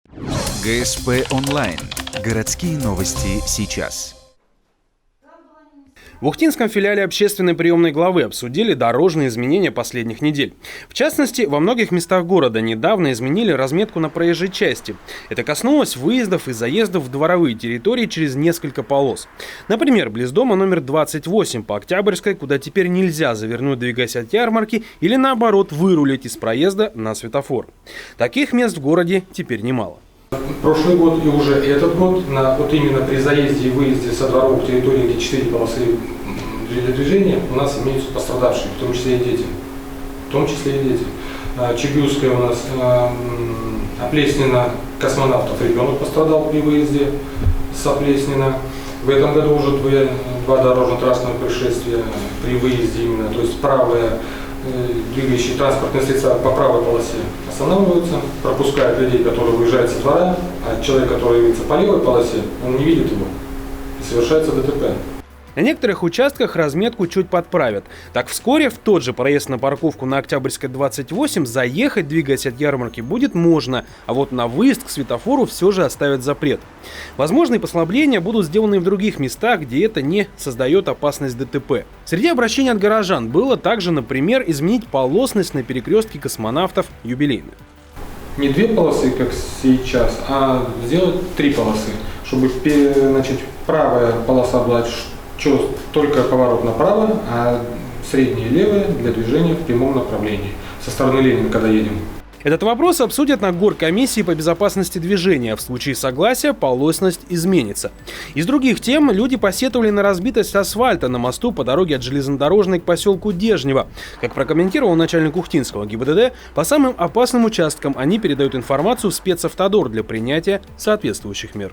ГСП онлайн. Городские новости сейчас. В Ухтинском филиале общественной приемной главы обсудили дорожные изменения последних недель. В частности, во многих местах города недавно изменили разметку на проезжей части. Это коснулось выездов и заездов в дворовые территории через несколько полос. Например, близ дома номер 28 по Октябрьской, куда теперь нельзя завернуть, двигаясь от ярмарки, или наоборот вырулить из проезда на светофор. Таких мест в городе теперь немало. Прошлый год и уже этот год, вот именно при заезде и выезде со дворовых территорий, где 4 полосы для движения, у нас имеются пострадавшие, в том числе и дети. Чебюрская у нас Оплеснина, космонавтов, ребенок пострадал при выезде с Оплеснина. В этом году уже два дорожно-транспортных происшествия при выезде именно, то есть правая двигающие транспортные средства по правой полосе останавливаются, пропускают людей, которые выезжают со двора, а человек, который двигается по левой полосе, он не видит его, и совершается ДТП. На некоторых участках разметку чуть подправят. Так вскоре в тот же проезд на парковку на Октябрьской 28 заехать, двигаясь от ярмарки, будет можно, а вот на выезд к светофору все же оставят запрет. Возможные послабления будут сделаны и в других местах, где это не создает опасность ДТП. Среди обращений от горожан было также, например, изменить полосность на перекрестке Космонавтов Юбилейной. Не 2 полосы, как сейчас, а сделать 3 полосы, чтобы правая полоса была только поворот направо, а средняя и левая для движения в прямом направлении. Со стороны Ленина, когда едем. Этот вопрос обсудят на горкомиссии по безопасности движения. В случае согласия полосность изменится. Из других тем люди посетовали на разбитость асфальта на мосту по дороге от железнодорожной к поселку Дежнево. Как прокомментировал начальник Ухтинского ГИБДД, по самым опасным участкам они передают информацию в спецавтодор для принятия соответствующих мер.